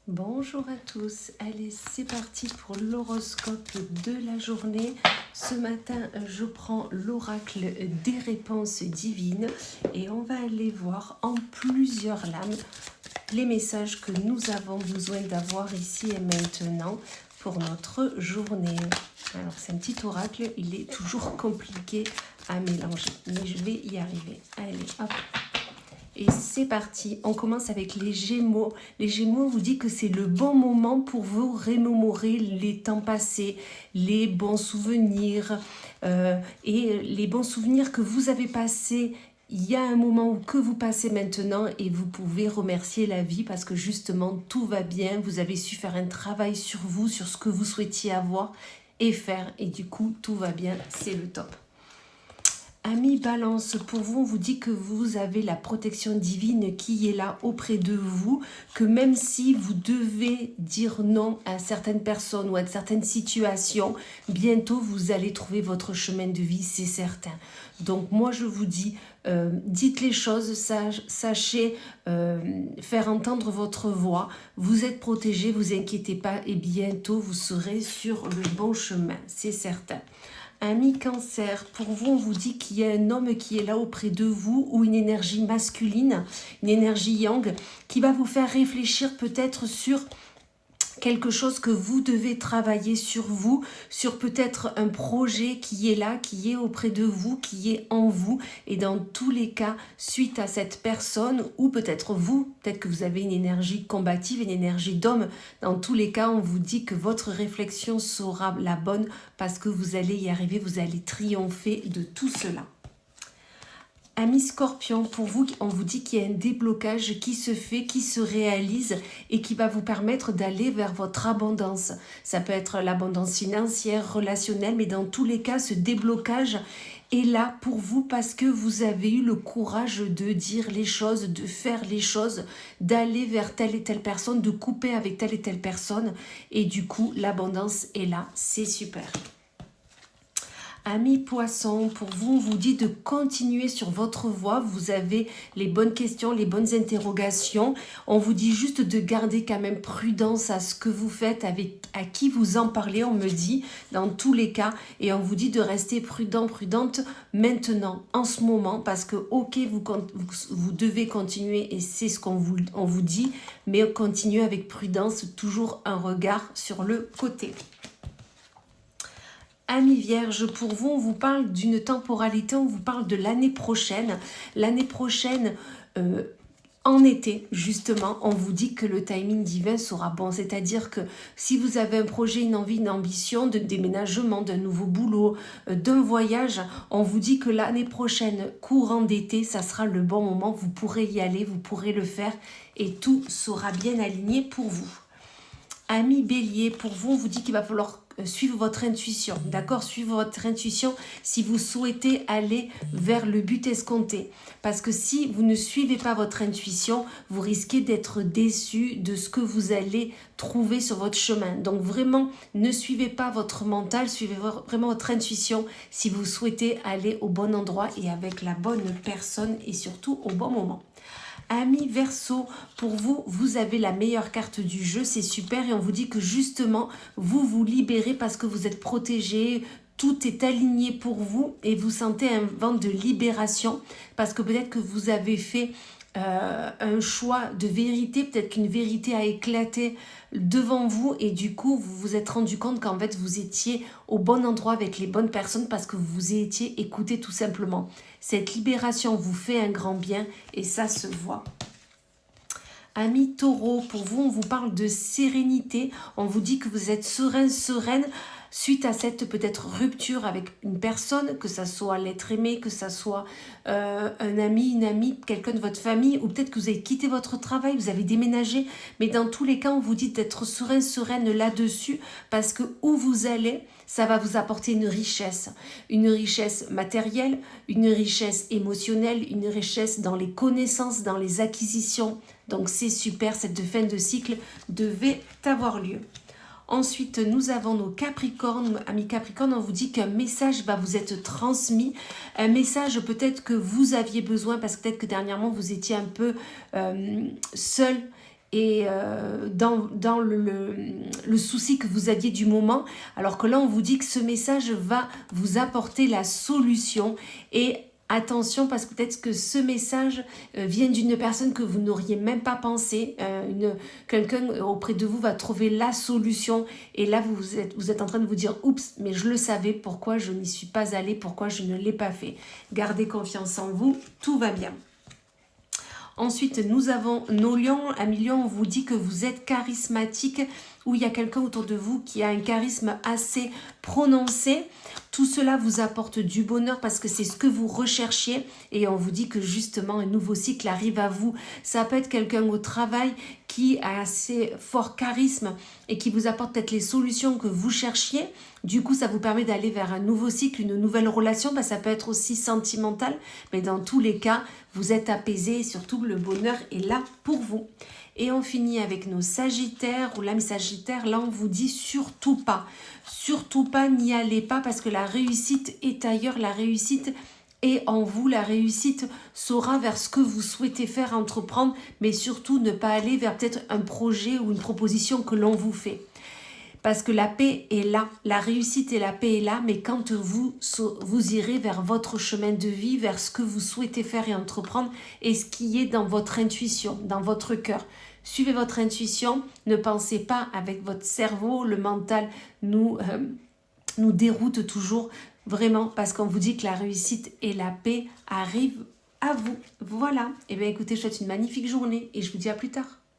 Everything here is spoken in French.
Bonjour à tous, allez c'est parti pour l'horoscope de la journée. Ce matin je prends l'oracle des réponses divines et on va aller voir en plusieurs lames les messages que nous avons besoin d'avoir ici et maintenant pour notre journée. Alors c'est un petit oracle, il est toujours compliqué à mélanger, mais je vais y arriver. Allez hop. Et c'est parti, on commence avec les Gémeaux. Les Gémeaux vous dit que c'est le bon moment pour vous remémorer les temps passés, les bons souvenirs et les bons souvenirs que vous avez passés il y a un moment où que vous passez maintenant et vous pouvez remercier la vie parce que justement tout va bien, vous avez su faire un travail sur vous, sur ce que vous souhaitiez avoir et faire et du coup tout va bien, c'est le top. Amis Balance, pour vous, on vous dit que vous avez la protection divine qui est là auprès de vous, que même si vous devez dire non à certaines personnes ou à certaines situations, bientôt vous allez trouver votre chemin de vie, c'est certain. Donc moi je vous dis, dites les choses, sachez faire entendre votre voix, vous êtes protégés, vous inquiétez pas et bientôt vous serez sur le bon chemin, c'est certain. Ami Cancer, pour vous, on vous dit qu'il y a un homme qui est là auprès de vous ou une énergie masculine, une énergie yang, qui va vous faire réfléchir peut-être sur quelque chose que vous devez travailler sur vous, sur peut-être un projet qui est là, qui est auprès de vous, qui est en vous. Et dans tous les cas, suite à cette personne, ou peut-être vous, peut-être que vous avez une énergie combative, une énergie d'homme. Dans tous les cas, on vous dit que votre réflexion sera la bonne parce que vous allez y arriver, vous allez triompher de tout cela. Amis Scorpion, pour vous, on vous dit qu'il y a un déblocage qui se fait, qui se réalise et qui va vous permettre d'aller vers votre abondance. Ça peut être l'abondance financière, relationnelle, mais dans tous les cas, ce déblocage est là pour vous parce que vous avez eu le courage de dire les choses, de faire les choses, d'aller vers telle et telle personne, de couper avec telle et telle personne. Et du coup, l'abondance est là. C'est super. Amis Poissons, pour vous, on vous dit de continuer sur votre voie. Vous avez les bonnes questions, les bonnes interrogations. On vous dit juste de garder quand même prudence à ce que vous faites, à qui vous en parlez, on me dit, dans tous les cas. Et on vous dit de rester prudent, prudente maintenant, en ce moment, parce que, ok, vous devez continuer et c'est ce qu'on vous dit, mais continuez avec prudence, toujours un regard sur le côté. Amis Vierge, pour vous, on vous parle d'une temporalité, on vous parle de l'année prochaine. L'année prochaine, en été, justement, on vous dit que le timing divin sera bon. C'est-à-dire que si vous avez un projet, une envie, une ambition de déménagement, d'un nouveau boulot, d'un voyage, on vous dit que l'année prochaine, courant d'été, ça sera le bon moment. Vous pourrez y aller, vous pourrez le faire et tout sera bien aligné pour vous. Amis Bélier, pour vous, on vous dit qu'il va falloir suivre votre intuition, d'accord? Suivre votre intuition si vous souhaitez aller vers le but escompté. Parce que si vous ne suivez pas votre intuition, vous risquez d'être déçu de ce que vous allez trouver sur votre chemin. Donc vraiment, ne suivez pas votre mental, suivez vraiment votre intuition si vous souhaitez aller au bon endroit et avec la bonne personne et surtout au bon moment. Amis Verseau, pour vous, vous avez la meilleure carte du jeu, c'est super et on vous dit que justement, vous vous libérez parce que vous êtes protégé, tout est aligné pour vous et vous sentez un vent de libération parce que peut-être que vous avez fait un choix de vérité, peut-être qu'une vérité a éclaté devant vous et du coup vous vous êtes rendu compte qu'en fait vous étiez au bon endroit avec les bonnes personnes parce que vous vous étiez écouté tout simplement. Cette libération vous fait un grand bien et ça se voit. Amis Taureau, pour vous, on vous parle de sérénité. On vous dit que vous êtes serein, sereine suite à cette peut-être rupture avec une personne, que ça soit l'être aimé, que ça soit un ami, une amie, quelqu'un de votre famille, ou peut-être que vous avez quitté votre travail, vous avez déménagé. Mais dans tous les cas, on vous dit d'être serein, sereine là-dessus, parce que où vous allez, ça va vous apporter une richesse matérielle, une richesse émotionnelle, une richesse dans les connaissances, dans les acquisitions. Donc c'est super, cette fin de cycle devait avoir lieu. Ensuite, nous avons nos Capricornes. Amis Capricornes, on vous dit qu'un message va vous être transmis. Un message peut-être que vous aviez besoin parce que peut-être que dernièrement, vous étiez un peu seul et dans le souci que vous aviez du moment, alors que là on vous dit que ce message va vous apporter la solution. Et attention, parce que peut-être que ce message vient d'une personne que vous n'auriez même pas pensé. Quelqu'un auprès de vous va trouver la solution. Et là, vous êtes en train de vous dire « Oups, mais je le savais, pourquoi je n'y suis pas allée, pourquoi je ne l'ai pas fait ?» Gardez confiance en vous, tout va bien. Ensuite, nous avons nos lions. Amis lions, on vous dit que vous êtes charismatique, ou il y a quelqu'un autour de vous qui a un charisme assez prononcé. Tout cela vous apporte du bonheur parce que c'est ce que vous recherchiez. Et on vous dit que justement, un nouveau cycle arrive à vous. Ça peut être quelqu'un au travail qui a assez fort charisme et qui vous apporte peut-être les solutions que vous cherchiez. Du coup, ça vous permet d'aller vers un nouveau cycle, une nouvelle relation. Ben, ça peut être aussi sentimental, mais dans tous les cas, vous êtes apaisé et surtout le bonheur est là pour vous. Et on finit avec nos sagittaires ou l'âme sagittaire. Là, on vous dit surtout pas, n'y allez pas parce que la réussite est ailleurs, la réussite est en vous, la réussite sera vers ce que vous souhaitez faire, entreprendre, mais surtout ne pas aller vers peut-être un projet ou une proposition que l'on vous fait. Parce que la paix est là, la réussite et la paix est là, mais quand vous irez vers votre chemin de vie, vers ce que vous souhaitez faire et entreprendre, et ce qui est dans votre intuition, dans votre cœur. Suivez votre intuition, ne pensez pas avec votre cerveau, le mental nous déroute toujours, vraiment, parce qu'on vous dit que la réussite et la paix arrivent à vous. Voilà, et bien écoutez, je vous souhaite une magnifique journée et je vous dis à plus tard.